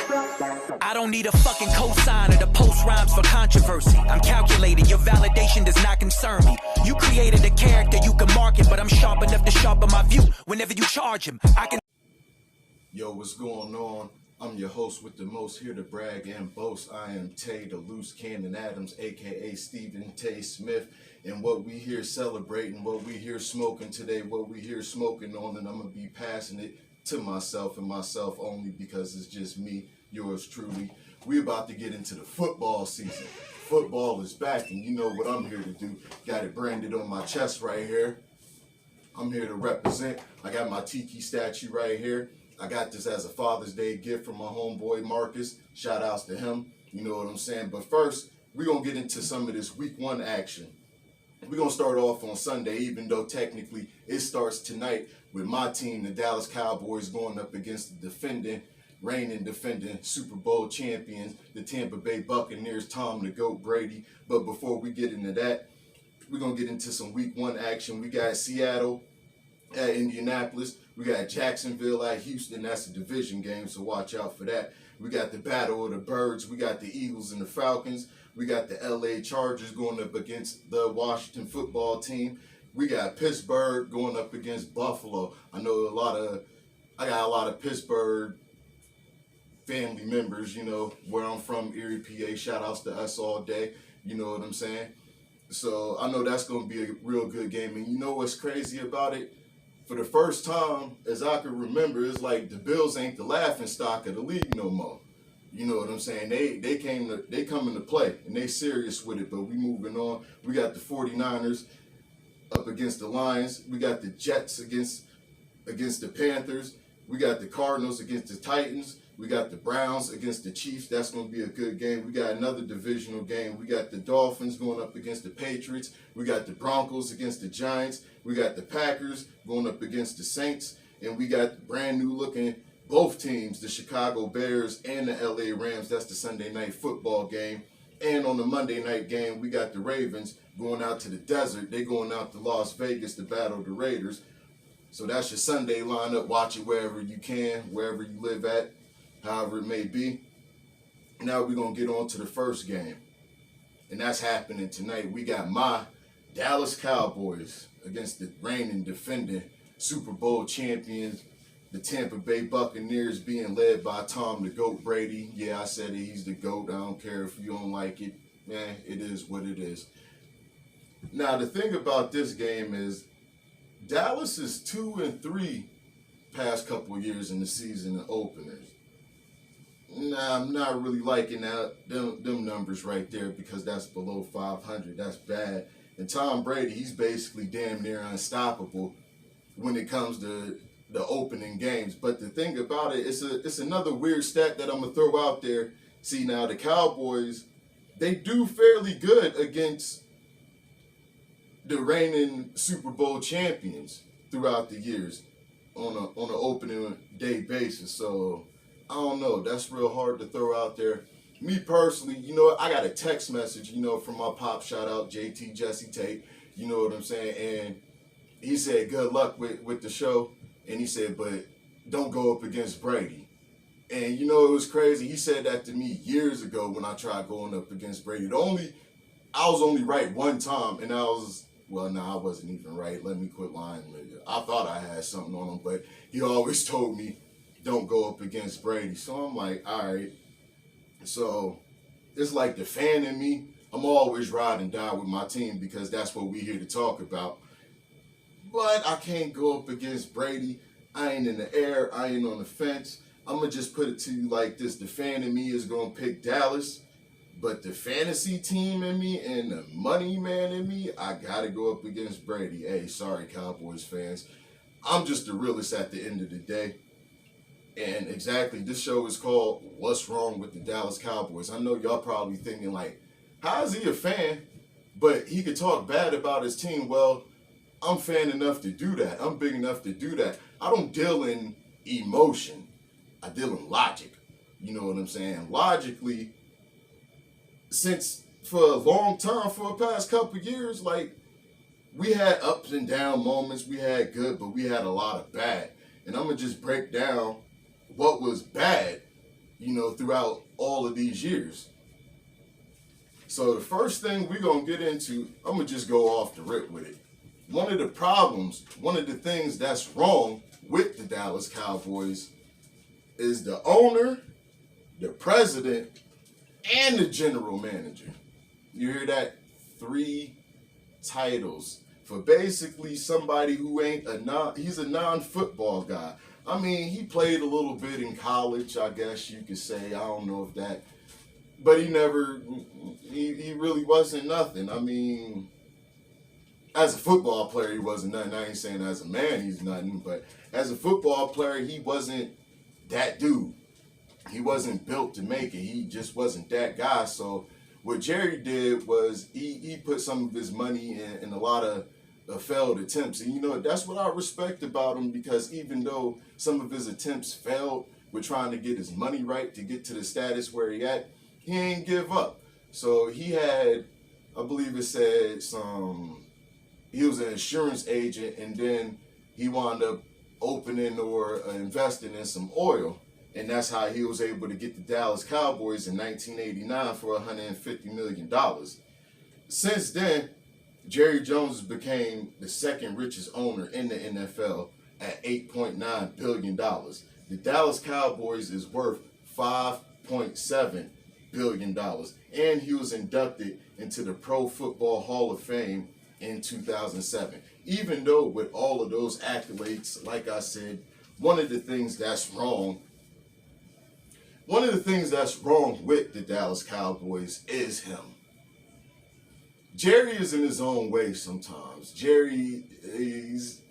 I don't need a fucking cosigner to post rhymes for controversy. I'm calculated, your validation does not concern me. You created a character you can market, but I'm sharp enough to sharpen my view. Whenever you charge him, I can... Yo, what's going on? I'm your host with the most, here to brag and boast. I am Tay, the loose cannon Adams, aka Stephen Tay Smith. And what we here celebrating, what we here smoking today, what we here smoking on, and I'm gonna be passing it to myself and myself only because it's just me, yours truly. We about to get into the football season. Football is back, and you know what I'm here to do. Got it branded on my chest right here. I'm here to represent. I got my Tiki statue right here. I got this as a Father's Day gift from my homeboy Marcus. Shout outs to him. You know what I'm saying? But first, we're going to get into some of this week one action. We're going to start off on Sunday, even though technically it starts tonight with my team, the Dallas Cowboys, going up against the reigning defending Super Bowl champions, the Tampa Bay Buccaneers, Tom the GOAT Brady. But before we get into that, we're going to get into some week one action. We got Seattle at Indianapolis. We got Jacksonville at Houston. That's a division game, so watch out for that. We got the Battle of the Birds. We got the Eagles and the Falcons. We got the LA Chargers going up against the Washington football team. We got Pittsburgh going up against Buffalo. I know I got a lot of Pittsburgh family members, you know, where I'm from, Erie, PA. Shout outs to us all day. You know what I'm saying? So I know that's going to be a real good game. And you know what's crazy about it? For the first time, as I can remember, it's like the Bills ain't the laughing stock of the league no more. You know what I'm saying? They come into play, and they serious with it, but we moving on. We got the 49ers up against the Lions. We got the Jets against the Panthers. We got the Cardinals against the Titans. We got the Browns against the Chiefs. That's going to be a good game. We got another divisional game. We got the Dolphins going up against the Patriots. We got the Broncos against the Giants. We got the Packers going up against the Saints. And we got brand new looking both teams, the Chicago Bears and the LA Rams. That's the Sunday night football game. And on the Monday night game, we got the Ravens going out to the desert. They going out to Las Vegas to battle the Raiders. So that's your Sunday lineup. Watch it wherever you can, wherever you live at, however it may be. Now we're going to get on to the first game. And that's happening tonight. We got my Dallas Cowboys against the reigning defending Super Bowl champions, the Tampa Bay Buccaneers, being led by Tom the GOAT Brady. Yeah, I said it. He's the GOAT. I don't care if you don't like it. Man, it is what it is. Now, the thing about this game is Dallas is 2-3 past couple of years in the season openers. Nah, I'm not really liking them numbers right there because that's below 500. That's bad. And Tom Brady, he's basically damn near unstoppable when it comes to the opening games. But the thing about it, it's another weird stat that I'm going to throw out there. See, now the Cowboys, they do fairly good against the reigning Super Bowl champions throughout the years on an opening day basis. So I don't know. That's real hard to throw out there. Me personally, you know, I got a text message, you know, from my pop, shout out JT Jesse Tate, you know what I'm saying? And he said, good luck with the show. And he said, but don't go up against Brady. And you know, it was crazy. He said that to me years ago when I tried going up against Brady. I was only right one time, and I wasn't even right. Let me quit lying. I thought I had something on him, but he always told me, don't go up against Brady. So I'm like, all right. So it's like the fan in me. I'm always ride and die with my team because that's what we here to talk about. But I can't go up against Brady. I ain't in the air. I ain't on the fence. I'm going to just put it to you like this. The fan in me is going to pick Dallas. But the fantasy team in me and the money man in me, I got to go up against Brady. Hey, sorry, Cowboys fans. I'm just the realist at the end of the day. And exactly, this show is called What's Wrong with the Dallas Cowboys. I know y'all probably thinking like, how is he a fan, but he could talk bad about his team? Well, I'm fan enough to do that. I'm big enough to do that. I don't deal in emotion. I deal in logic. You know what I'm saying? Logically, since for a long time, for the past couple years, like, we had ups and down moments. We had good, but we had a lot of bad. And I'm going to just break down what was bad throughout all of these years. So the first thing we're going to get into, I'm going to just go off the rip with it. One of the things that's wrong with the Dallas Cowboys is the owner, the president, and the general manager. You hear that? 3 titles for basically somebody who he's a non-football guy. I mean, he played a little bit in college, I guess you could say. I don't know if that, but he really wasn't nothing. I mean, as a football player, he wasn't nothing. I ain't saying as a man he's nothing, but as a football player, he wasn't that dude. He wasn't built to make it. He just wasn't that guy. So what Jerry did was he put some of his money in a lot of failed attempts. And that's what I respect about him, because even though some of his attempts failed with trying to get his money right to get to the status where he at, he ain't give up. So he had, I believe it said he was an insurance agent, and then he wound up opening or investing in some oil. And that's how he was able to get the Dallas Cowboys in 1989 for $150 million. Since then, Jerry Jones became the second richest owner in the NFL at $8.9 billion. The Dallas Cowboys is worth $5.7 billion. And he was inducted into the Pro Football Hall of Fame in 2007. Even though with all of those accolades, like I said, one of the things that's wrong with the Dallas Cowboys is him. Jerry is in his own way sometimes. Jerry, he's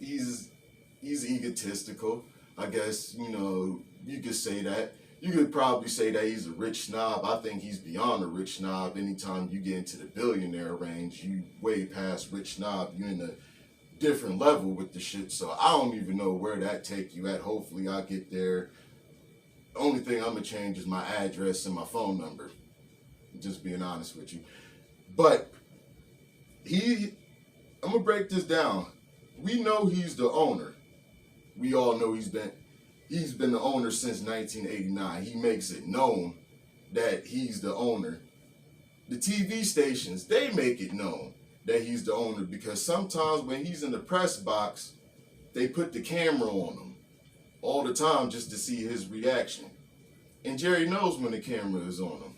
egotistical. I guess, you could say that. You could probably say that he's a rich snob. I think he's beyond a rich snob. Anytime you get into the billionaire range, you way past rich snob. You're in a different level with the shit. So I don't even know where that take you at. Hopefully I'll get there. The only thing I'm going to change is my address and my phone number. Just being honest with you. But I'm going to break this down. We know he's the owner. We all know he's been the owner since 1989. He makes it known that he's the owner. The TV stations, they make it known that he's the owner, because sometimes when he's in the press box, they put the camera on him all the time just to see his reaction. And Jerry knows when the camera is on him.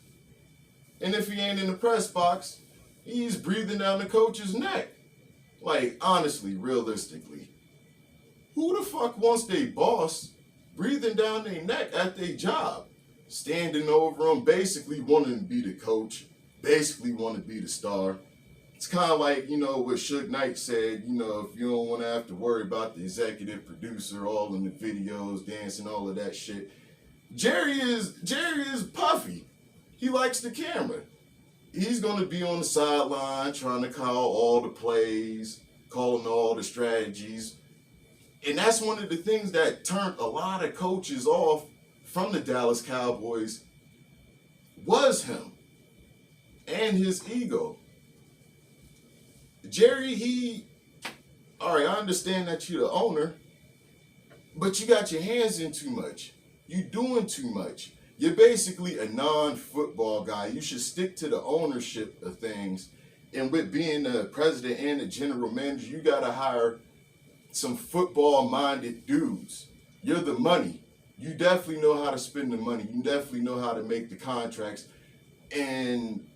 And if he ain't in the press box, he's breathing down the coach's neck. Like, honestly, realistically, who the fuck wants their boss breathing down their neck at their job, standing over them, basically wanting to be the coach, basically want to be the star? It's kind of like, what Suge Knight said, if you don't want to have to worry about the executive producer, all in the videos, dancing, all of that shit. Jerry is puffy. He likes the camera. He's going to be on the sideline trying to call all the plays, calling all the strategies. And that's one of the things that turned a lot of coaches off from the Dallas Cowboys was him and his ego. Jerry, all right, I understand that you're the owner, but you got your hands in too much. You're doing too much. You're basically a non-football guy. You should stick to the ownership of things. And with being the president and the general manager, you got to hire some football-minded dudes. You're the money. You definitely know how to spend the money. You definitely know how to make the contracts. And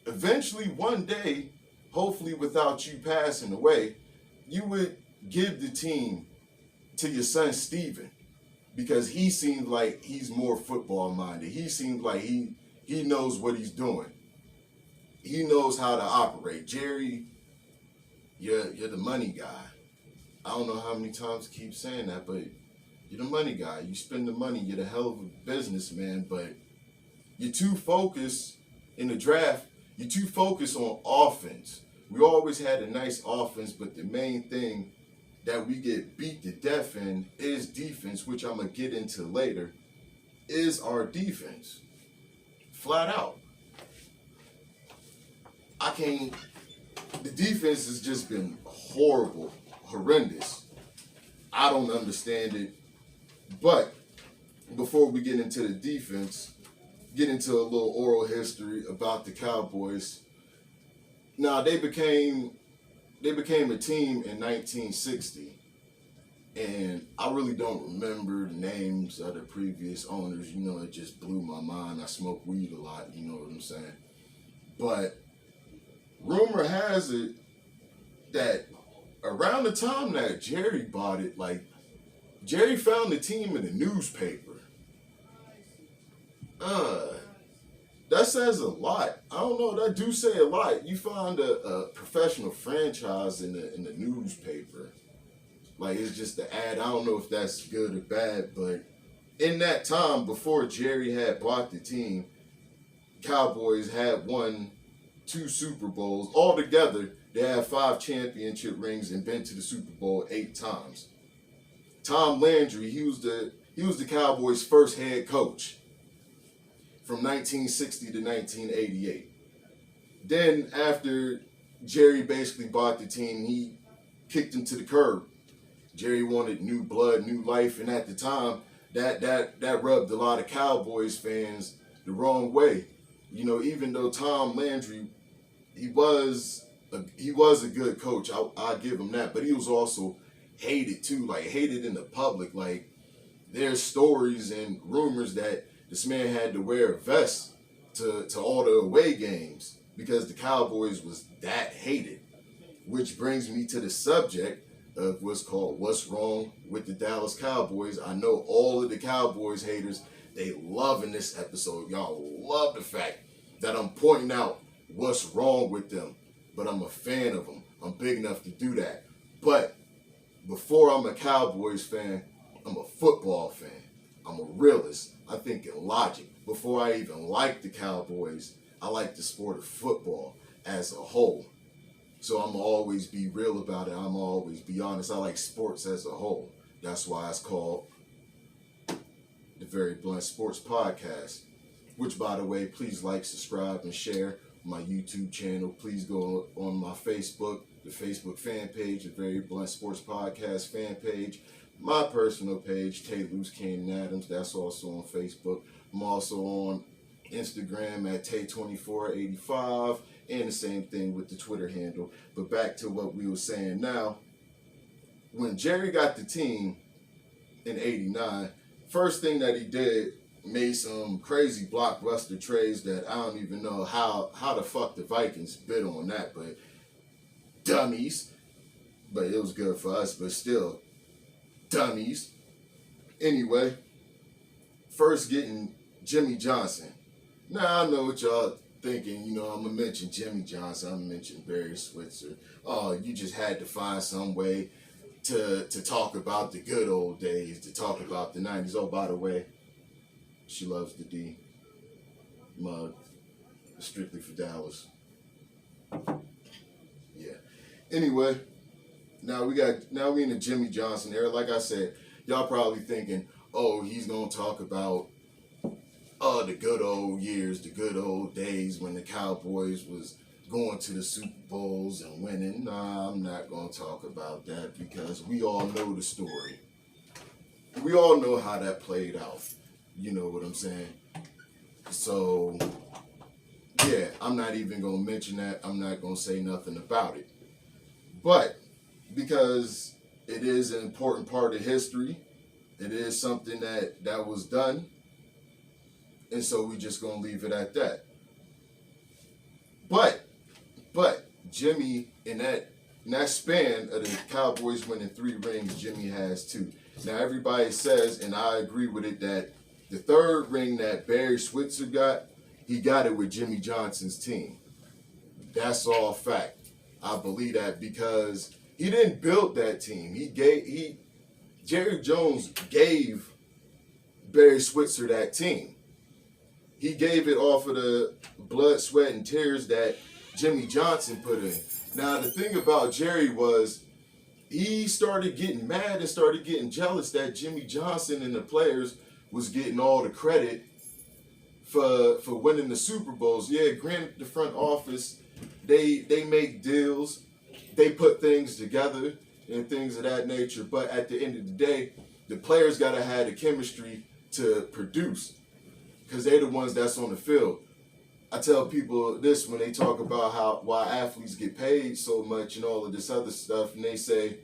eventually, one day, hopefully without you passing away, you would give the team to your son, Steven, because he seems like he's more football-minded. He seems like he knows what he's doing. He knows how to operate. Jerry, you're the money guy. I don't know how many times I keep saying that, but you're the money guy. You spend the money. You're the hell of a businessman, but you're too focused in the draft. You're too focused on offense. We always had a nice offense, but the main thing that we get beat to death in is defense, which I'm going to get into later, is our defense. Flat out. The defense has just been horrible, horrendous. I don't understand it. But before we get into the defense, get into a little oral history about the Cowboys. Now they became a team in 1960, and I really don't remember the names of the previous owners. You know, it just blew my mind. I smoke weed a lot. You know what I'm saying? But rumor has it that around the time that Jerry bought it, like Jerry found the team in the newspaper. That says a lot. I don't know. That do say a lot. You find a professional franchise in the newspaper. Like, it's just the ad. I don't know if that's good or bad, but in that time before Jerry had bought the team, Cowboys had won 2 Super Bowls. Altogether, they had 5 championship rings and been to the Super Bowl 8 times. Tom Landry, he was the Cowboys' first head coach from 1960 to 1988. Then after Jerry basically bought the team, he kicked him to the curb. Jerry wanted new blood, new life, and at the time, that rubbed a lot of Cowboys fans the wrong way. You know, even though Tom Landry, he was a good coach, I'll give him that, but he was also hated too, like hated in the public. Like, there's stories and rumors that this man had to wear a vest to all the away games because the Cowboys was that hated. Which brings me to the subject of what's wrong with the Dallas Cowboys. I know all of the Cowboys haters, they loving this episode. Y'all love the fact that I'm pointing out what's wrong with them, but I'm a fan of them. I'm big enough to do that. But before I'm a Cowboys fan, I'm a football fan. I'm a realist. I think in logic. Before I even like the Cowboys, I like the sport of football as a whole. So I'm going to always be real about it. I'm going to always be honest. I like sports as a whole. That's why it's called the Very Blunt Sports Podcast. Which, by the way, please like, subscribe, and share my YouTube channel. Please go on my Facebook, the Facebook fan page, the Very Blunt Sports Podcast fan page. My personal page, Tay Loose Cannon Adams, that's also on Facebook. I'm also on Instagram at Tay2485, and the same thing with the Twitter handle. But back to what we were saying now. When Jerry got the team in '89, first thing that he did, made some crazy blockbuster trades that I don't even know how the fuck the Vikings bid on that, but dummies. But it was good for us, but still, dummies. Anyway, first getting Jimmy Johnson. Now I know what y'all thinking, you know, I'm going to mention Jimmy Johnson, I'm going to mention Barry Switzer. Oh, you just had to find some way to talk about the good old days, to talk about the 90s. Oh, by the way, she loves the D mug, strictly for Dallas. Yeah. Anyway, now we in the Jimmy Johnson era. Like I said, y'all probably thinking, oh, he's gonna talk about the good old years, the good old days when the Cowboys was going to the Super Bowls and winning. Nah, I'm not gonna talk about that because we all know the story. We all know how that played out. You know what I'm saying? So, yeah, I'm not even going to mention that. I'm not going to say nothing about it. But because it is an important part of history, it is something that was done. And so we just going to leave it at that. But Jimmy, in that span of the Cowboys winning 3 rings, Jimmy has 2. Now, everybody says, and I agree with it, that the 3rd ring that Barry Switzer got, he got it with Jimmy Johnson's team. That's all fact. I believe that because he didn't build that team. Jerry Jones gave Barry Switzer that team. He gave it off of the blood, sweat, and tears that Jimmy Johnson put in. Now, the thing about Jerry was he started getting mad and started getting jealous that Jimmy Johnson and the players was getting all the credit for winning the Super Bowls. Yeah, granted, the front office, they make deals, they put things together and things of that nature. But at the end of the day, the players got to have the chemistry to produce. because they're the ones that's on the field. I tell people this when they talk about why athletes get paid so much and all of this other stuff, and they say,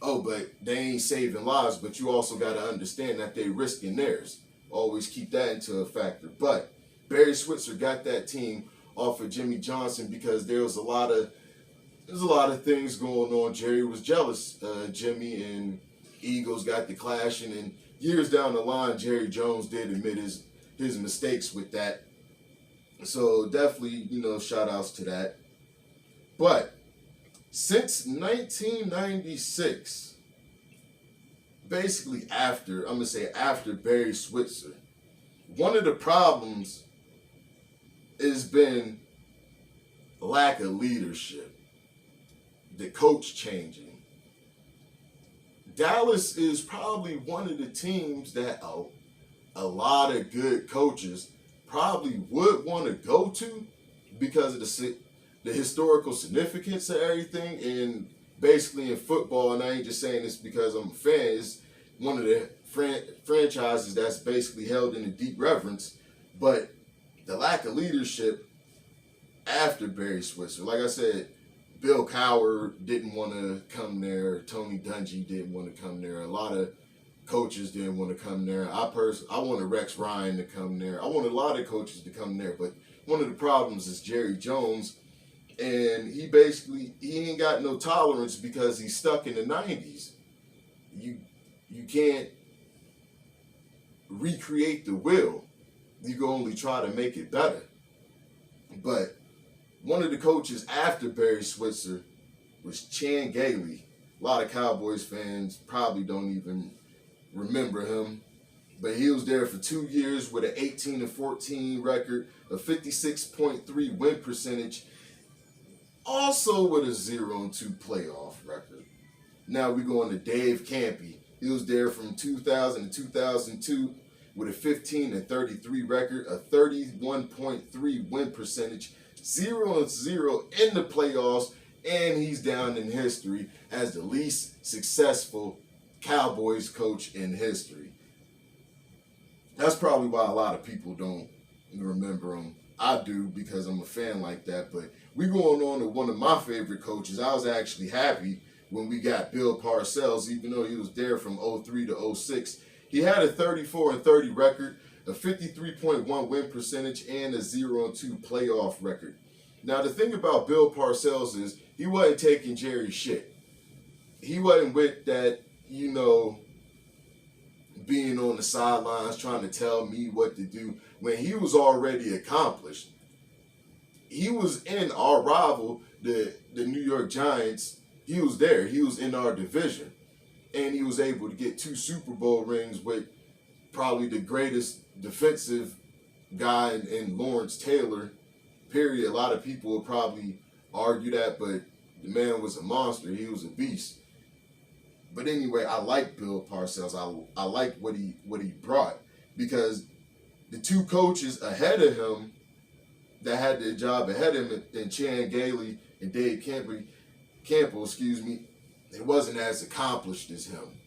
oh, but they ain't saving lives, but you also got to understand that they risking theirs. Always keep that into a factor. But Barry Switzer got that team off of Jimmy Johnson because there's a lot of things going on. Jerry was jealous. Jimmy and Eagles got the clashing, and years down the line, Jerry Jones did admit his mistakes with that. So definitely, shout outs to that. But since 1996, basically after Barry Switzer, one of the problems has been lack of leadership, the coach changing. Dallas is probably one of the teams that a lot of good coaches probably would want to go to because of the historical significance of everything. And basically in football, and I ain't just saying this because I'm a fan, it's one of the franchises that's basically held in a deep reverence. But the lack of leadership after Barry Switzer, like I said, Bill Cowher didn't want to come there. Tony Dungy didn't want to come there. A lot of coaches didn't want to come there. I wanted Rex Ryan to come there. I wanted a lot of coaches to come there. But one of the problems is Jerry Jones. And he ain't got no tolerance because he's stuck in the 90s. You can't recreate the wheel. You can only try to make it better. But one of the coaches after Barry Switzer was Chan Gailey. A lot of Cowboys fans probably don't even remember him. But he was there for 2 years with an 18-14 record, a 56.3 win percentage, also with a 0-2 playoff record. Now we go on to Dave Campy. He was there from 2000 to 2002 with a 15-33 record, a 31.3 win percentage, 0-0 in the playoffs, and he's down in history as the least successful Cowboys coach in history. That's probably why a lot of people don't remember him. I do because I'm a fan like that. But we going on to one of my favorite coaches. I was actually happy when we got Bill Parcells, even though he was there from 03 to 06. He had a 34-30 record, a 53.1 win percentage, and a 0-2 playoff record. Now, the thing about Bill Parcells is he wasn't taking Jerry's shit. He wasn't with that, being on the sidelines trying to tell me what to do when he was already accomplished. He was in our rival, the New York Giants. He was there. He was in our division. And he was able to get 2 Super Bowl rings with probably the greatest defensive guy in Lawrence Taylor, period. A lot of people will probably argue that, but the man was a monster. He was a beast. But anyway, I like Bill Parcells. I like what he brought, because the 2 coaches ahead of him that had their job ahead of him, and Chan Gailey and Dave Campbell, it wasn't as accomplished as him.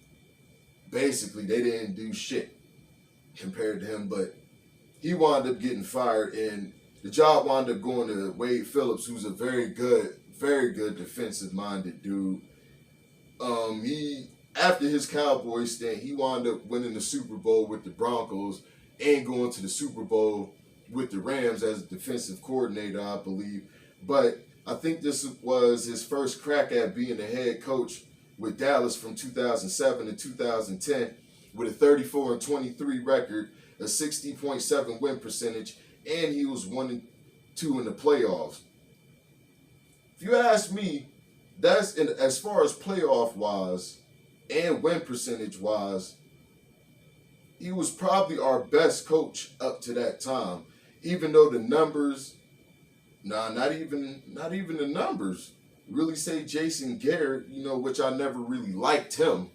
Basically, they didn't do shit compared to him, but he wound up getting fired, and the job wound up going to Wade Phillips, who's a very good defensive-minded dude. After his Cowboys stint, he wound up winning the Super Bowl with the Broncos and going to the Super Bowl with the Rams as a defensive coordinator, I believe. But I think this was his first crack at being a head coach with Dallas from 2007 to 2010 with a 34-23 record, a 60.7 win percentage, and he was 1-2 in the playoffs. If you ask me, that's as far as playoff-wise and win percentage-wise, he was probably our best coach up to that time. Even though the numbers, not even the numbers, really say Jason Garrett, which I never really liked him.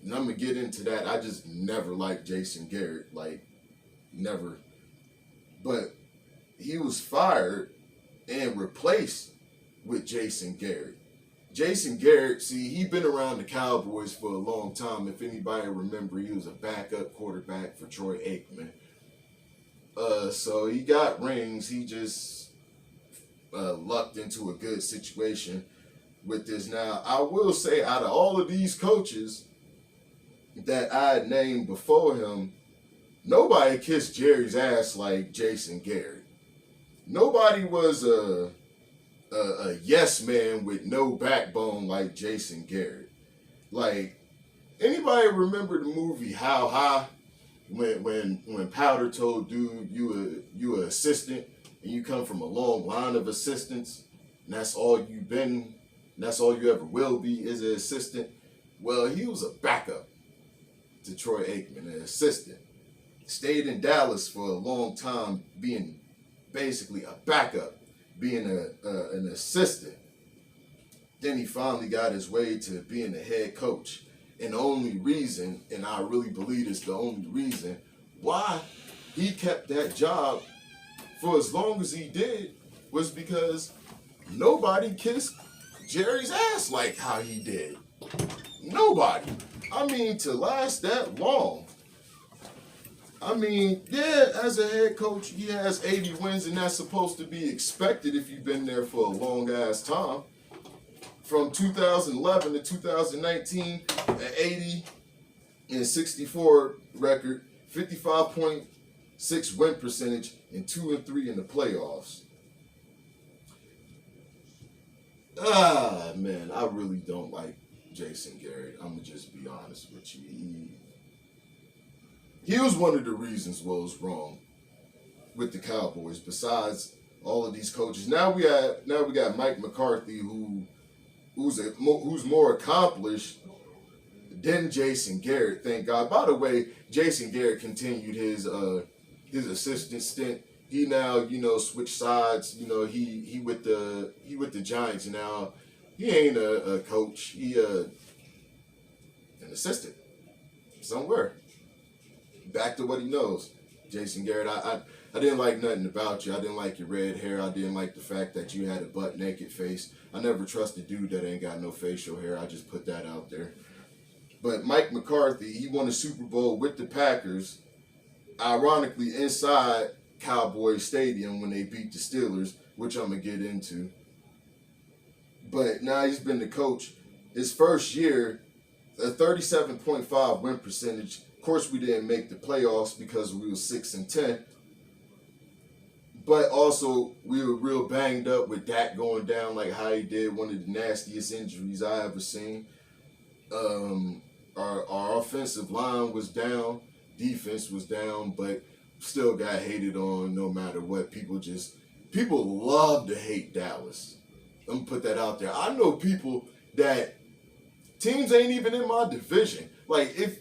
And I'm going to get into that. I just never liked Jason Garrett, never. But he was fired and replaced with Jason Garrett. Jason Garrett, he'd been around the Cowboys for a long time. If anybody remember, he was a backup quarterback for Troy Aikman. So he got rings. He just lucked into a good situation with this. Now, I will say, out of all of these coaches that I had named before him, nobody kissed Jerry's ass like Jason Garrett. Nobody was a yes man with no backbone like Jason Garrett. Like, anybody remember the movie How High? When Powder told dude you an assistant and you come from a long line of assistants and that's all you've been, and that's all you ever will be is an assistant. Well, he was a backup to Troy Aikman, an assistant. Stayed in Dallas for a long time, being basically a backup, being an assistant. Then he finally got his way to being the head coach. And the only reason, and I really believe it's the only reason, why he kept that job for as long as he did was because nobody kissed Jerry's ass like how he did. Nobody. I mean, to last that long. I mean, yeah, as a head coach, he has 80 wins, and that's supposed to be expected if you've been there for a long-ass time. From 2011 to 2019, an 80 and 64 record, 55.6 win percentage, and 2-3 in the playoffs. Man, I really don't like Jason Garrett. I'm gonna just be honest with you. He was one of the reasons what was wrong with the Cowboys. Besides all of these coaches, now we got Mike McCarthy, who's more accomplished than Jason Garrett. Thank God. By the way, Jason Garrett continued his assistant stint. He now switched sides. He with the Giants now. He ain't a coach. He an assistant somewhere. Back to what he knows. Jason Garrett, I didn't like nothing about you. I didn't like your red hair. I didn't like the fact that you had a butt naked face. I never trust a dude that ain't got no facial hair. I just put that out there. But Mike McCarthy, he won a Super Bowl with the Packers, ironically inside Cowboys Stadium when they beat the Steelers, which I'm going to get into. But now he's been the coach. His first year, a 37.5 win percentage. Of course, we didn't make the playoffs because we were 6-10. But also, we were real banged up with Dak going down like how he did, one of the nastiest injuries I ever seen. Our offensive line was down, defense was down, but still got hated on no matter what. People love to hate Dallas. I'm going to put that out there. I know people that teams ain't even in my division. Like, if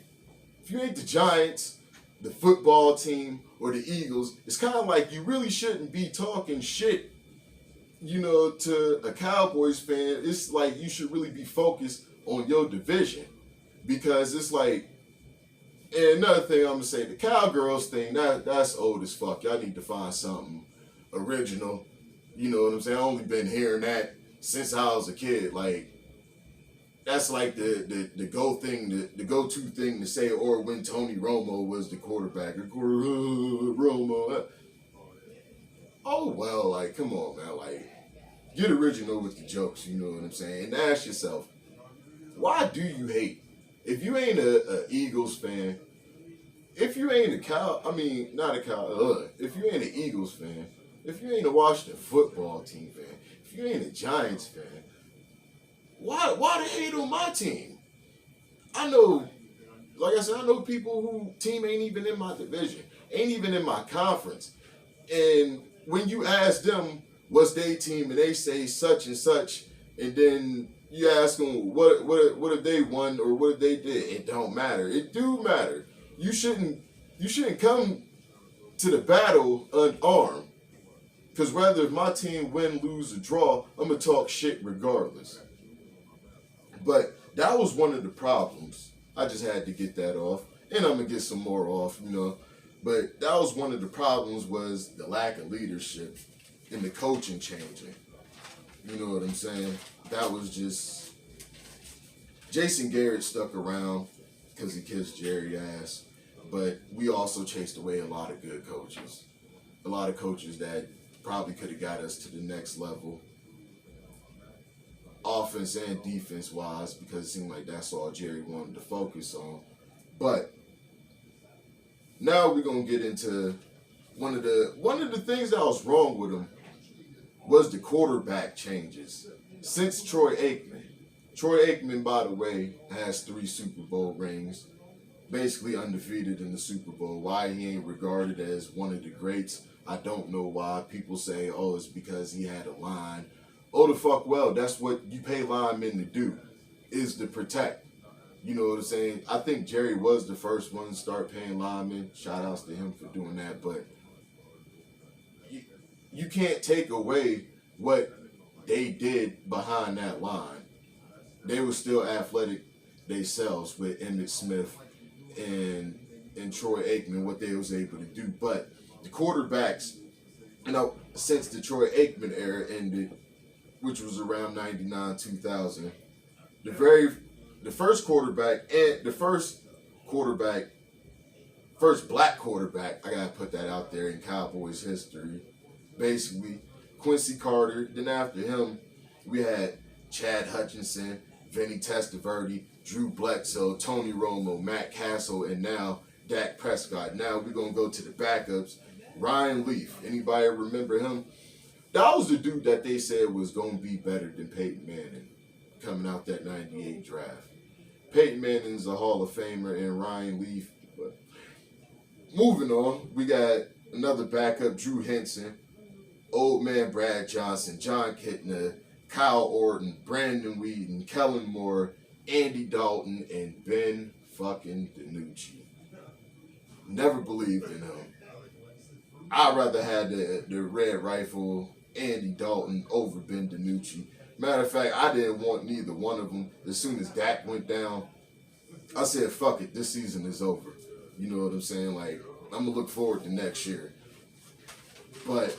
you ain't the Giants, the football team, or the Eagles, it's kind of like you really shouldn't be talking shit, to a Cowboys fan. It's like you should really be focused on your division. Because it's like, and another thing I'm going to say, the Cowgirls thing, that's old as fuck. Y'all need to find something original. You know what I'm saying? I've only been hearing that since I was a kid. Like, that's like the go-to thing to say, or when Tony Romo was the quarterback. Romo. Oh, well, like, come on, man. Like, get original with the jokes, you know what I'm saying? And ask yourself, why do you hate? If you ain't a Eagles fan, if you ain't if you ain't an Eagles fan, if you ain't a Washington football team fan, if you ain't a Giants fan, why the hate on my team? I know, like I said, I know people who team ain't even in my division, ain't even in my conference. And when you ask them what's their team and they say such and such, and then you ask them what have they won or what have they did, it don't matter. It do matter. You shouldn't come to the battle unarmed. Because whether if my team win, lose, or draw, I'm going to talk shit regardless. But that was one of the problems. I just had to get that off. And I'm going to get some more off, But that was one of the problems, was the lack of leadership and the coaching changing. You know what I'm saying? That was just... Jason Garrett stuck around because he kissed Jerry's ass. But we also chased away a lot of good coaches. a lot of coaches that probably could have got us to the next level, offense and defense wise, because it seemed like that's all Jerry wanted to focus on. But now we're gonna get into one of the things that was wrong with him was the quarterback changes since Troy Aikman. Troy Aikman, by the way, has 3 Super Bowl rings, basically undefeated in the Super Bowl. Why he ain't regarded as one of the greats, I don't know why. People say, oh, it's because he had a line. Oh, the fuck well, that's what you pay linemen to do, is to protect. You know what I'm saying? I think Jerry was the first one to start paying linemen. Shout outs to him for doing that. But you can't take away what they did behind that line. They were still athletic themselves with Emmitt Smith and Troy Aikman, what they was able to do. But the quarterbacks, since the Troy Aikman era ended, which was around 99, 2000, the first black quarterback, I gotta put that out there in Cowboys history, basically Quincy Carter. Then after him, we had Chad Hutchinson, Vinny Testaverde, Drew Bledsoe, Tony Romo, Matt Castle, and now Dak Prescott. Now we're gonna go to the backups. Ryan Leaf. Anybody remember him? That was the dude that they said was gonna be better than Peyton Manning coming out that 98 draft. Peyton Manning's a Hall of Famer and Ryan Leaf. But moving on, we got another backup, Drew Henson, Old Man Brad Johnson, John Kitna, Kyle Orton, Brandon Whedon, Kellen Moore, Andy Dalton, and Ben fucking DiNucci. Never believed in him. I'd rather have the red rifle, Andy Dalton, over Ben DiNucci. Matter of fact, I didn't want neither one of them. As soon as Dak went down, I said, fuck it, this season is over. You know what I'm saying? Like, I'm going to look forward to next year. But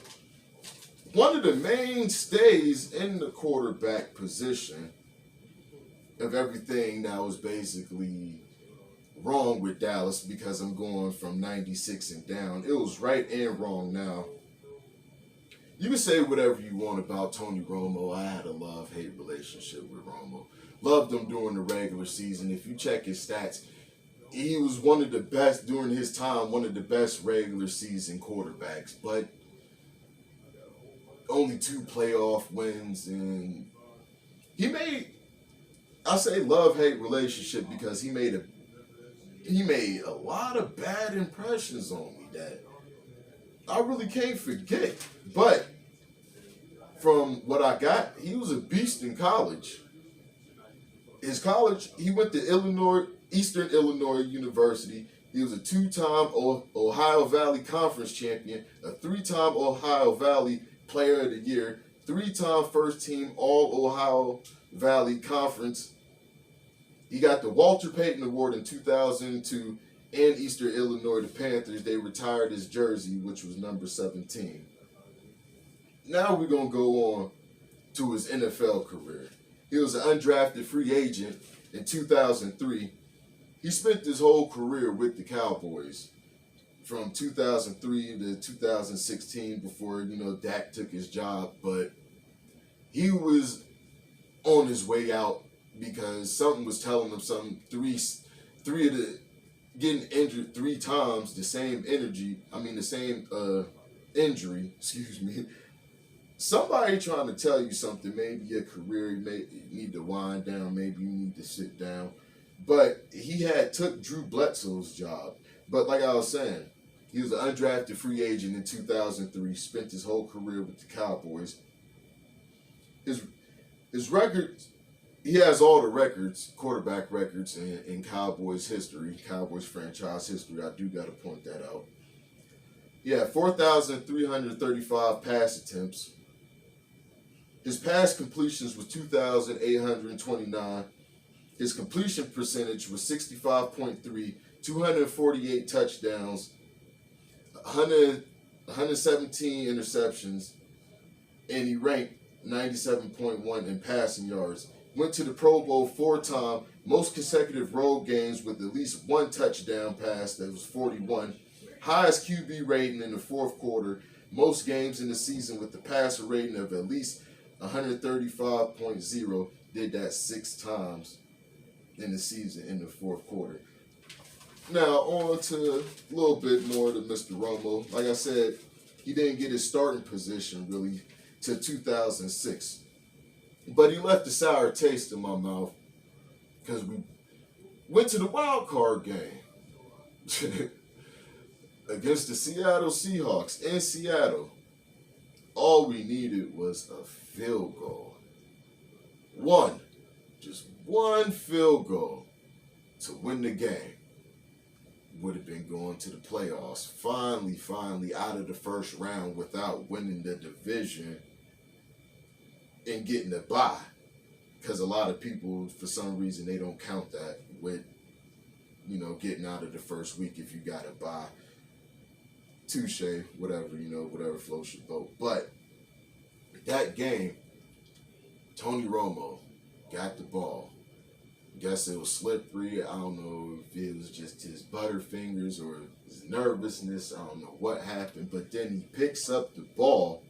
one of the mainstays in the quarterback position of everything that was basically wrong with Dallas, because I'm going from 96 and down, it was right and wrong now. You can say whatever you want about Tony Romo. I had a love-hate relationship with Romo. Loved him during the regular season. If you check his stats, he was one of the best during his time, one of the best regular season quarterbacks. But only 2 playoff wins, and he made, I say love-hate relationship because he made a lot of bad impressions on me that I really can't forget. But from what I got, he was a beast in college. His college, he went to Eastern Illinois University. He was a 2-time Ohio Valley Conference champion, a 3-time Ohio Valley Player of the Year, 3-time first team All-Ohio Valley Conference. He got the Walter Payton Award in 2002, and Eastern Illinois, the Panthers, they retired his jersey, which was number 17. Now we're going to go on to his NFL career. He was an undrafted free agent in 2003. He spent his whole career with the Cowboys from 2003 to 2016 before, Dak took his job. But he was on his way out because something was telling him something. Three of the getting injured 3 times, the same injury, excuse me. Somebody trying to tell you something, maybe your career, you may need to wind down, maybe you need to sit down. But he took Drew Bledsoe's job. But like I was saying, he was an undrafted free agent in 2003, spent his whole career with the Cowboys. His records, he has all the records, quarterback records in Cowboys history, Cowboys franchise history. I do got to point that out. He had 4,335 pass attempts. His pass completions was 2,829. His completion percentage was 65.3, 248 touchdowns, 117 interceptions, and he ranked 97.1 in passing yards. Went to the Pro Bowl 4 times, most consecutive road games with at least 1 touchdown pass, that was 41. Highest QB rating in the fourth quarter, most games in the season with the passer rating of at least 135.0, did that 6 times in the season in the fourth quarter. Now, on to a little bit more to Mr. Romo. Like I said, he didn't get his starting position really till 2006. But he left a sour taste in my mouth because we went to the wild card game against the Seattle Seahawks in Seattle. All we needed was a field goal. Just one field goal to win the game. Would have been going to the playoffs. Finally out of the first round without winning the division and getting a bye. Because a lot of people, for some reason, they don't count that with, getting out of the first week if you got a bye. Touche, whatever, whatever floats your boat. But that game, Tony Romo got the ball. Guess it was slippery. I don't know if it was just his butterfingers or his nervousness. I don't know what happened. But then he picks up the ball,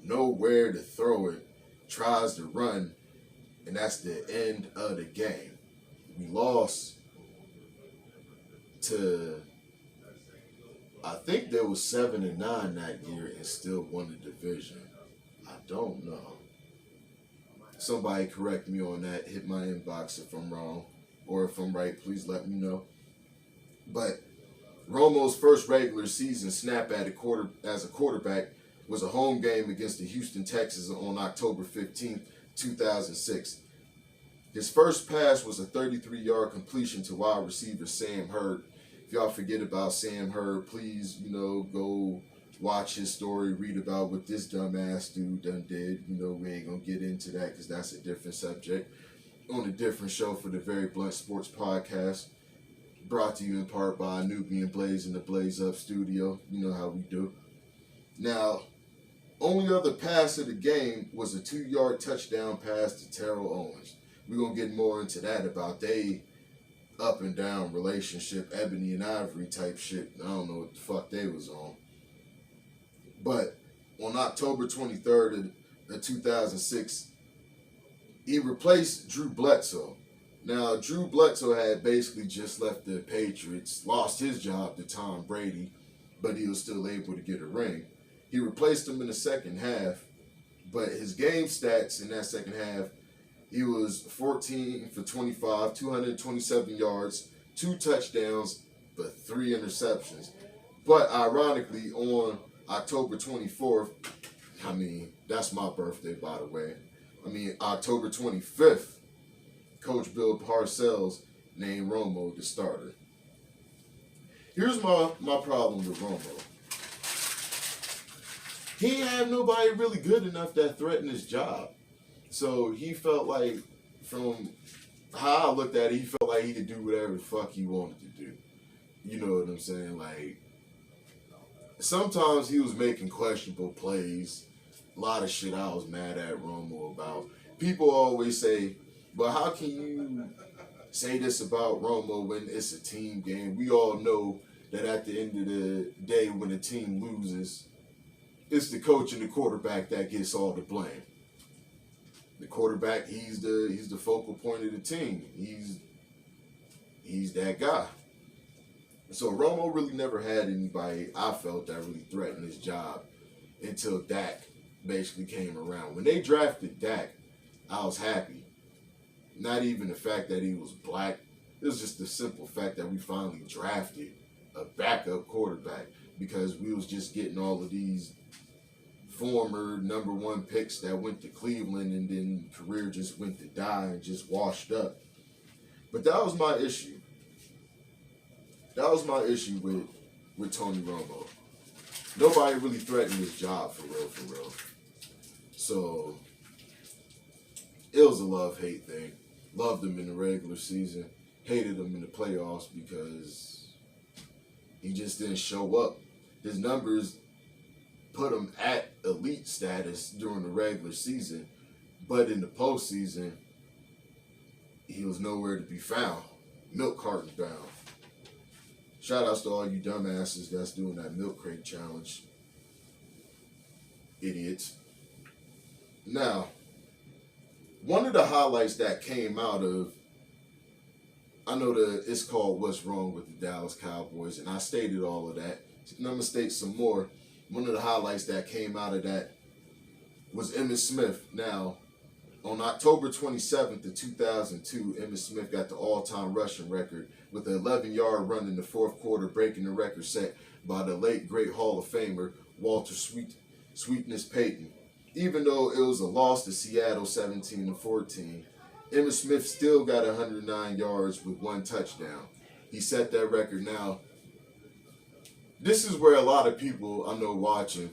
nowhere to throw it, tries to run, and that's the end of the game. We lost to, I think there was 7-9 that year and still won the division. I don't know. Somebody correct me on that. Hit my inbox if I'm wrong. Or if I'm right, please let me know. But Romo's first regular season snap as a quarterback was a home game against the Houston Texans on October 15th, 2006. His first pass was a 33-yard completion to wide receiver Sam Hurd. If y'all forget about Sam Hurd, please, go watch his story, read about what this dumbass dude done did. We ain't gonna get into that because that's a different subject on a different show for the Very Blunt Sports Podcast, brought to you in part by Nubian Blaze in the Blaze Up studio. You know how we do. Now, only other pass of the game was a 2-yard touchdown pass to Terrell Owens. We're gonna get more into that about they up and down relationship, ebony and ivory type shit. I don't know what the fuck they was on. But on October 23rd of 2006, he replaced Drew Bledsoe. Now, Drew Bledsoe had basically just left the Patriots, lost his job to Tom Brady, but he was still able to get a ring. He replaced him in the second half, but his game stats in that second half, he was 14 for 25, 227 yards, 2 touchdowns, but 3 interceptions. But ironically, on October 24th, that's my birthday, by the way. October 25th, Coach Bill Parcells named Romo the starter. Here's my problem with Romo. He ain't have nobody really good enough that threatened his job. So he felt like, from how I looked at it, he felt like he could do whatever the fuck he wanted to do. You know what I'm saying? Like, sometimes he was making questionable plays. A lot of shit I was mad at Romo about. People always say, but how can you say this about Romo when it's a team game? We all know that at the end of the day, when the team loses, it's the coach and the quarterback that gets all the blame. The quarterback, he's the focal point of the team. He's that guy. So Romo really never had anybody, I felt, that really threatened his job until Dak basically came around. When they drafted Dak, I was happy. Not even the fact that he was black. It was just the simple fact that we finally drafted a backup quarterback, because we was just getting all of these former number 1 picks that went to Cleveland and then career just went to die and just washed up. But that was my issue. That was my issue with Tony Romo. Nobody really threatened his job for real. So it was a love-hate thing. Loved him in the regular season. Hated him in the playoffs because he just didn't show up. His numbers put him at elite status during the regular season, but in the postseason, he was nowhere to be found. Milk carton bound. Shout outs to all you dumbasses that's doing that milk crate challenge. idiots. Now, one of the highlights that came out of, I know it's called What's Wrong with the Dallas Cowboys, and I stated all of that. And I'm going to state some more. One of the highlights that came out of that was Emmitt Smith. Now, on October 27th of 2002, Emmitt Smith got the all-time rushing record with an 11-yard run in the fourth quarter, breaking the record set by the late, great Hall of Famer Walter Sweetness Payton. Even though it was a loss to Seattle 17-14, Emmitt Smith still got 109 yards with 1 touchdown. He set that record. Now, this is where a lot of people I know watching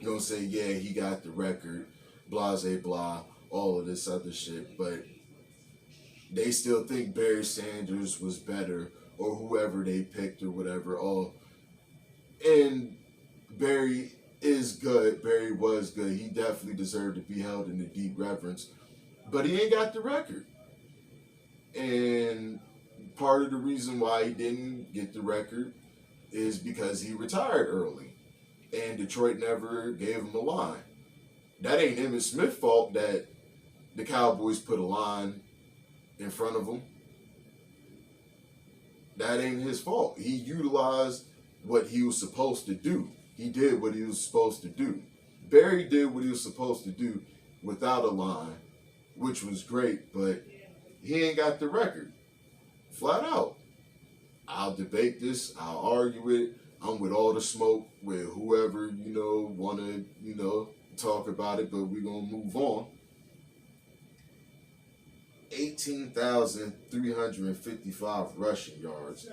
gonna say, yeah, he got the record, blase blah, all of this other shit, but they still think Barry Sanders was better or whoever they picked or whatever. And Barry is good. Barry was good. He definitely deserved to be held in a deep reverence. But he ain't got the record. And part of the reason why he didn't get the record is because he retired early. And Detroit never gave him a line. That ain't Emmitt Smith's fault that the Cowboys put a line in front of him. That ain't his fault. He utilized what he was supposed to do. He did what he was supposed to do. Barry did what he was supposed to do without a line, which was great, but he ain't got the record. Flat out. I'll debate this. I'll argue it. I'm with all the smoke with whoever, want to, talk about it, but we're going to move on. 18,355 rushing yards,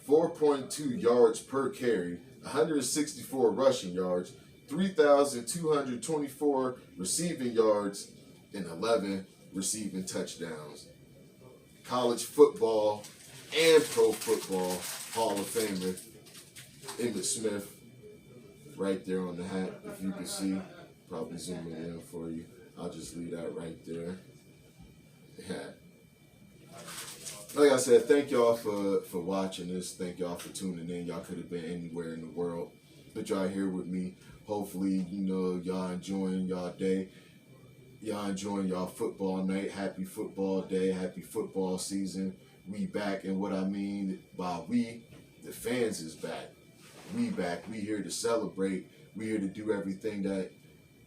4.2 yards per carry, 164 rushing yards, 3,224 receiving yards, and 11 receiving touchdowns. College football and pro football Hall of Famer Emmitt Smith, right there on the hat, if you can see. Probably zoom it in for you. I'll just leave that right there. Yeah. Like I said, thank y'all for watching this. Thank y'all for tuning in. Y'all could have been anywhere in the world, but y'all here with me. Hopefully, y'all enjoying y'all day. Y'all enjoying y'all football night. Happy football day. Happy football season. We back, and what I mean by we, the fans is back. We back. We here to celebrate. We here to do everything that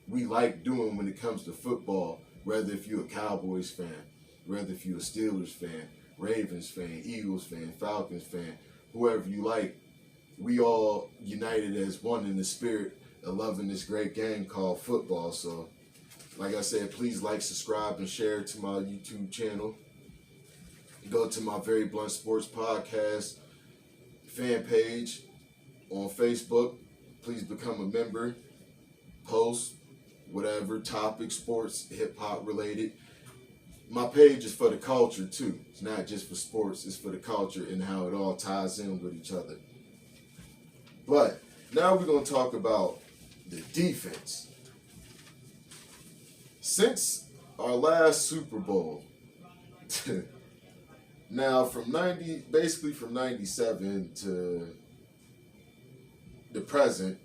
we like doing when it comes to football. Whether if you're a Cowboys fan, whether if you're a Steelers fan, Ravens fan, Eagles fan, Falcons fan, whoever you like, we all united as one in the spirit of loving this great game called football. So, like I said, please like, subscribe, and share to my YouTube channel. Go to my Very Blunt Sports Podcast fan page on Facebook. Please become a member. Post whatever topic, sports, hip-hop related. My page is for the culture too. It's not just for sports, it's for the culture and how it all ties in with each other. But now we're going to talk about the defense. Since our last Super Bowl, now from 97 to the present,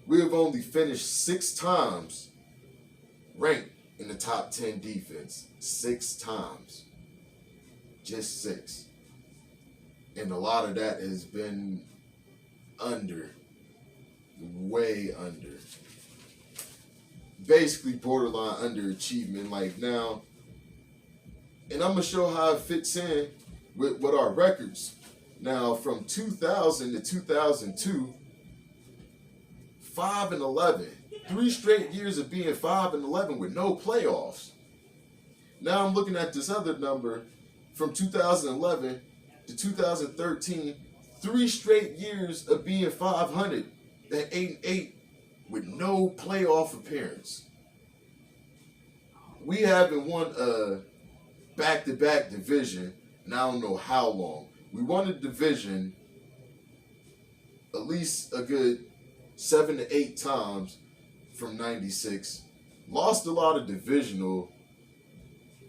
we have only finished 6 times ranked in the top 10 defense. 6 times. Just 6. And a lot of that has been under. Way under. Basically borderline underachievement. Like now, and I'm going to show how it fits in with our records. Now, from 2000 to 2002, 5-11. 3 straight years of being 5-11 with no playoffs. Now I'm looking at this other number from 2011 to 2013. 3 straight years of being 500 and 8-8 with no playoff appearance. We haven't won a back-to-back division, and I don't know how long. We won a division at least a good 7 to 8 times from 96. Lost a lot of divisional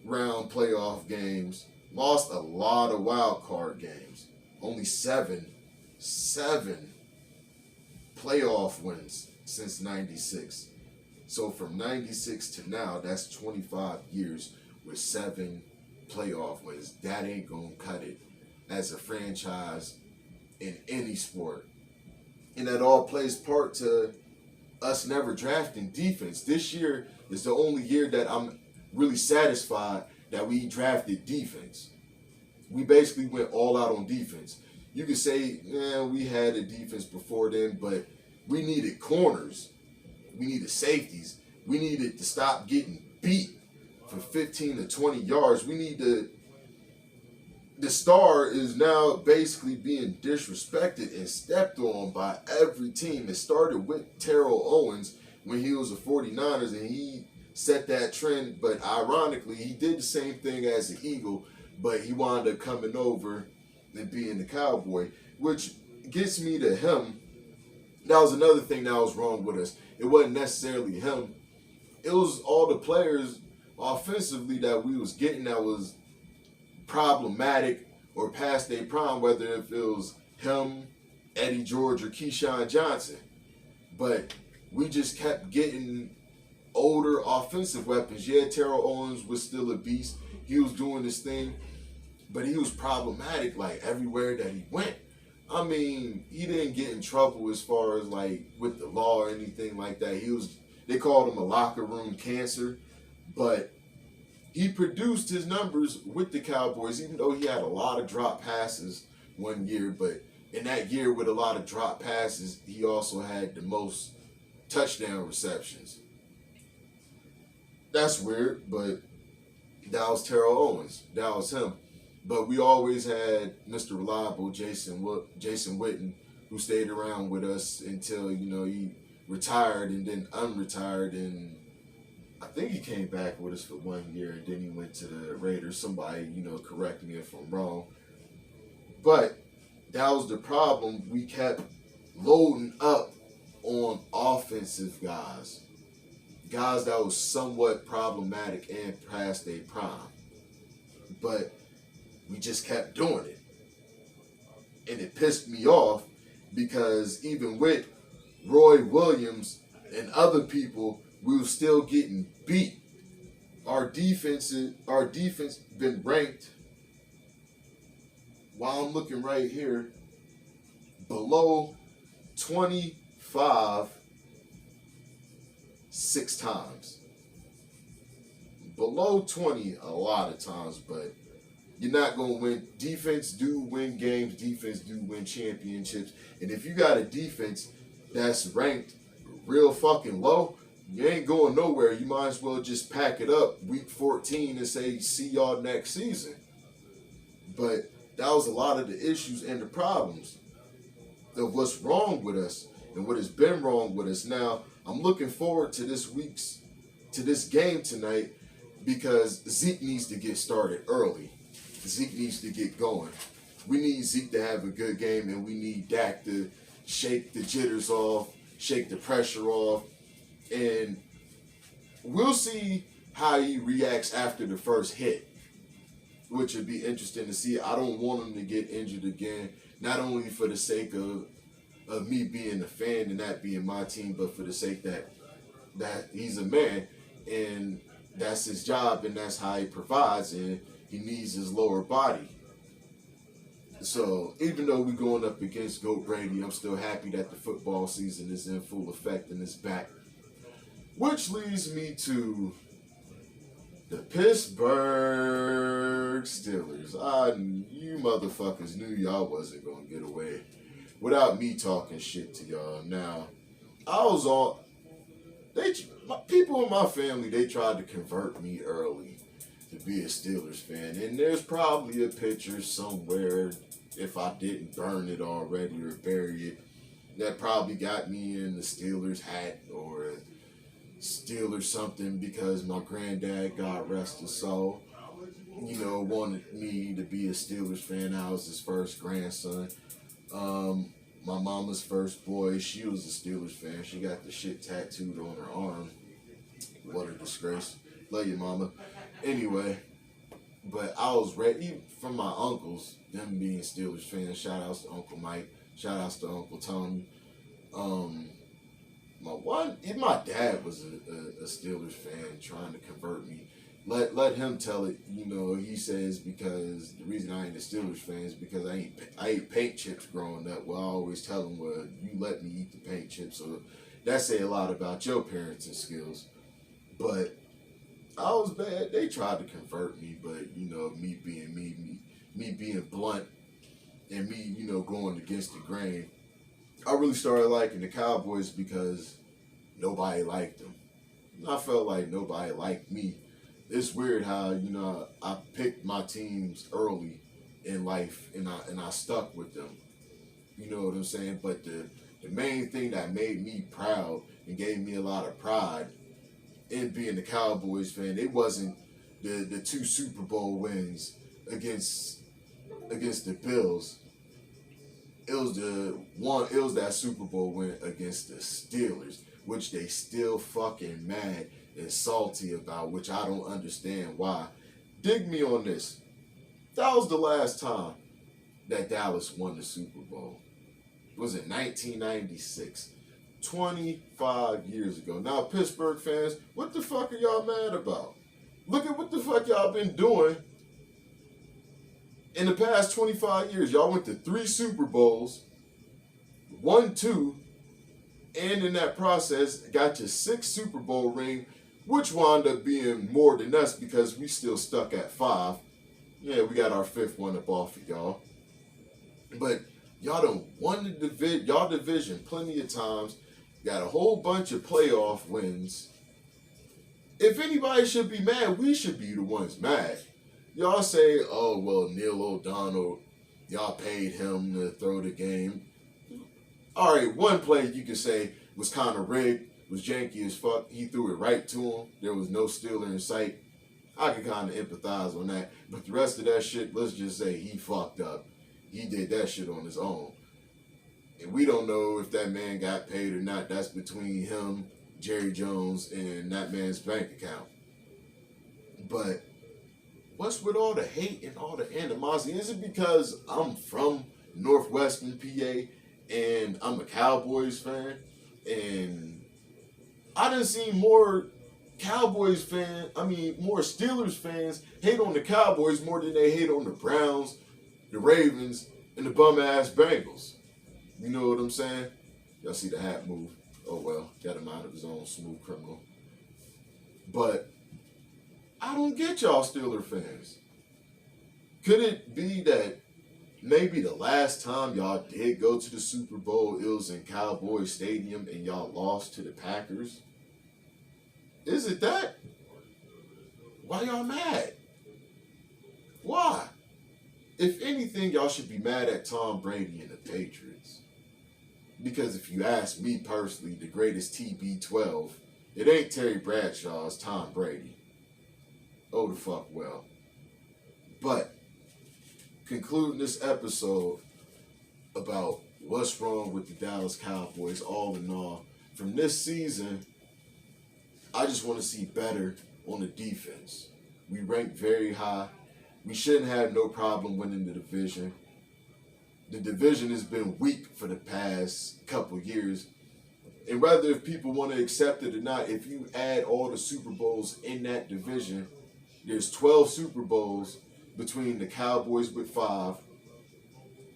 round playoff games. Lost a lot of wild card games. Only 7 playoff wins since 96. So from 96 to now, that's 25 years with 7 playoff wins. That ain't gonna cut it as a franchise in any sport. And that all plays part to us never drafting defense. This year is the only year that I'm really satisfied that we drafted defense. We basically went all out on defense. You could say, we had a defense before then, but we needed corners. We needed safeties. We needed to stop getting beat for 15 to 20 yards. We need to... The star is now basically being disrespected and stepped on by every team. It started with Terrell Owens when he was a 49ers, and he set that trend. But ironically, he did the same thing as the Eagle, but he wound up coming over and being the Cowboy, which gets me to him. That was another thing that was wrong with us. It wasn't necessarily him. It was all the players offensively that we was getting that was problematic or past their prime, whether if it was him, Eddie George, or Keyshawn Johnson. But we just kept getting older offensive weapons. Yeah, Terrell Owens was still a beast. He was doing his thing, but he was problematic like everywhere that he went. I mean, he didn't get in trouble as far as like with the law or anything like that. They called him a locker room cancer, but he produced his numbers with the Cowboys, even though he had a lot of drop passes one year. But in that year with a lot of drop passes, he also had the most touchdown receptions. That's weird, but that was Terrell Owens. That was him. But we always had Mr. Reliable, Jason Witten, who stayed around with us until, he retired and then unretired, and I think he came back with us for 1 year, and then he went to the Raiders. Somebody, correct me if I'm wrong. But that was the problem. We kept loading up on offensive guys. Guys that was somewhat problematic and past their prime. But we just kept doing it. And it pissed me off because even with Roy Williams and other people, we were still getting beat. Our defense been ranked, while I'm looking right here, below 25 6 times. Below 20 a lot of times, but you're not going to win. Defense do win games. Defense do win championships. And if you got a defense that's ranked real fucking low, you ain't going nowhere. You might as well just pack it up week 14 and say, see y'all next season. But that was a lot of the issues and the problems of what's wrong with us and what has been wrong with us. Now, I'm looking forward to this game tonight because Zeke needs to get started early. Zeke needs to get going. We need Zeke to have a good game, and we need Dak to shake the jitters off, shake the pressure off, and we'll see how he reacts after the first hit, which would be interesting to see. I don't want him to get injured again, not only for the sake of me being a fan and that being my team, but for the sake that he's a man and that's his job and that's how he provides, and he needs his lower body. So even though we're going up against Goat Brady, I'm still happy that the football season is in full effect and is back. Which leads me to the Pittsburgh Steelers. You motherfuckers knew y'all wasn't going to get away without me talking shit to y'all. Now, people in my family, they tried to convert me early to be a Steelers fan. And there's probably a picture somewhere, if I didn't burn it already or bury it, that probably got me in the Steelers hat or Steelers something because my granddad, God rest his soul, wanted me to be a Steelers fan. I was his first grandson. My mama's first boy, she was a Steelers fan. She got the shit tattooed on her arm. What a disgrace. Love you, mama. Anyway, but I was ready from my uncles, them being Steelers fans. Shout outs to Uncle Mike. Shout outs to Uncle Tommy. my dad was a Steelers fan trying to convert me. Let him tell it. He says because the reason I ain't a Steelers fan is because I ate paint chips growing up. Well, I always tell him, well, you let me eat the paint chips. So that say a lot about your parenting skills. But I was bad. They tried to convert me, but me being me being blunt, and me going against the grain. I really started liking the Cowboys because nobody liked them. I felt like nobody liked me. It's weird how I picked my teams early in life and I stuck with them. You know what I'm saying? But the main thing that made me proud and gave me a lot of pride in being a Cowboys fan, it wasn't the 2 Super Bowl wins against the Bills. It was that Super Bowl win against the Steelers, which they still fucking mad and salty about, which I don't understand why. Dig me on this. That was the last time that Dallas won the Super Bowl. It was in 1996. 25 years ago. Now, Pittsburgh fans, what the fuck are y'all mad about? Look at what the fuck y'all been doing in the past 25 years. Y'all went to 3 Super Bowls, won 2, and in that process, got your 6th Super Bowl ring, which wound up being more than us because we still stuck at 5. Yeah, we got our 5th one up off of y'all. But y'all done won y'all division plenty of times. Got a whole bunch of playoff wins. If anybody should be mad, we should be the ones mad. Y'all say, oh, well, Neil O'Donnell, y'all paid him to throw the game. All right, one play you could say was kind of rigged, was janky as fuck. He threw it right to him. There was no Steeler in sight. I could kind of empathize on that. But the rest of that shit, let's just say he fucked up. He did that shit on his own. And we don't know if that man got paid or not. That's between him, Jerry Jones, and that man's bank account. But what's with all the hate and all the animosity? Is it because I'm from Northwestern PA and I'm a Cowboys fan? And I done seen more more Steelers fans hate on the Cowboys more than they hate on the Browns, the Ravens, and the bum-ass Bengals. You know what I'm saying? Y'all see the hat move. Oh well, got him out of his own, smooth criminal. But I don't get y'all Steeler fans. Could it be that maybe the last time y'all did go to the Super Bowl, it was in Cowboys Stadium and y'all lost to the Packers? Is it that? Why y'all mad? Why? If anything, y'all should be mad at Tom Brady and the Patriots. Because if you ask me personally, the greatest TB12, it ain't Terry Bradshaw, it's Tom Brady. Oh, the fuck well. But, concluding this episode about what's wrong with the Dallas Cowboys, all in all, from this season, I just want to see better on the defense. We rank very high. We shouldn't have no problem winning the division. The division has been weak for the past couple years. And whether if people want to accept it or not, if you add all the Super Bowls in that division, there's 12 Super Bowls between the Cowboys with 5,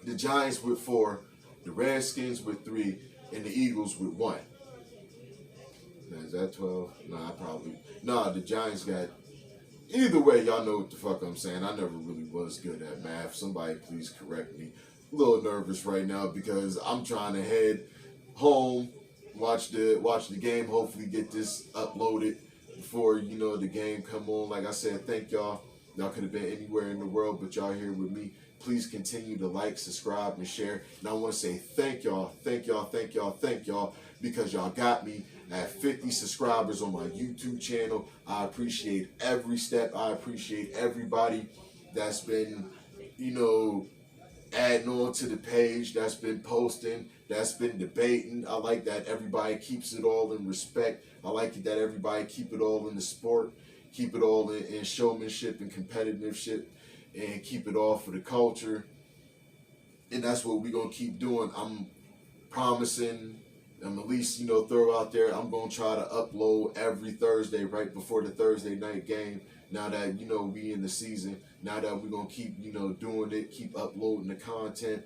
the Giants with 4, the Redskins with 3, and the Eagles with 1. Now, is that 12? The Giants got... Either way, y'all know what the fuck I'm saying. I never really was good at math. Somebody please correct me. A little nervous right now because I'm trying to head home, watch the game, hopefully get this uploaded before, the game come on. Like I said, thank y'all. Y'all could have been anywhere in the world, but y'all here with me. Please continue to like, subscribe, and share. And I want to say thank y'all, because y'all got me at 50 subscribers on my YouTube channel. I appreciate every step. I appreciate everybody that's been, adding on to the page, that's been posting, that's been debating. I like that everybody keeps it all in respect. I like it that everybody keep it all in the sport, keep it all in showmanship and competitiveness, and keep it all for the culture. And that's what we're going to keep doing. I'm promising I'm at least, throw out there. I'm going to try to upload every Thursday right before the Thursday night game. Now that, we in the season, now that we're going to keep, doing it, keep uploading the content.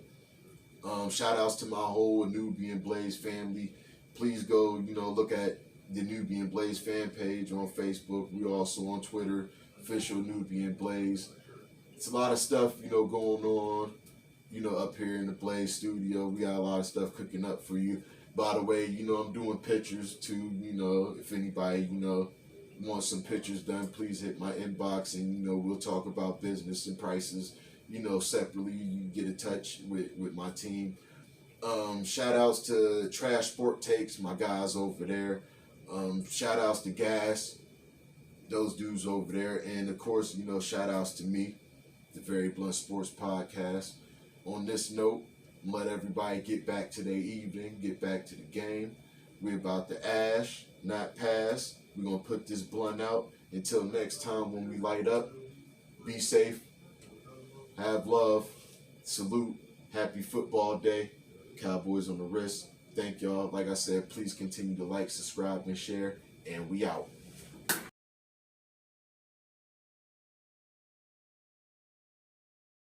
Shout outs to my whole Nubian Blaze family. Please go, look at the Nubian Blaze fan page on Facebook. We're also on Twitter, official Nubian Blaze. It's a lot of stuff, going on, up here in the Blaze studio. We got a lot of stuff cooking up for you. By the way, I'm doing pictures too. If anybody, wants some pictures done, please hit my inbox and, we'll talk about business and prices, separately. You can get in touch with my team. Shout outs to Trash Sport Takes, my guys over there. Shout outs to Gas, those dudes over there. And of course, shout outs to me, the Very Blunt Sports Podcast. On this note, let everybody get back to their evening, get back to the game. We're about to ash, not pass. We're going to put this blunt out. Until next time when we light up, be safe, have love, salute, happy football day, Cowboys on the wrist. Thank y'all. Like I said, please continue to like, subscribe, and share, and we out.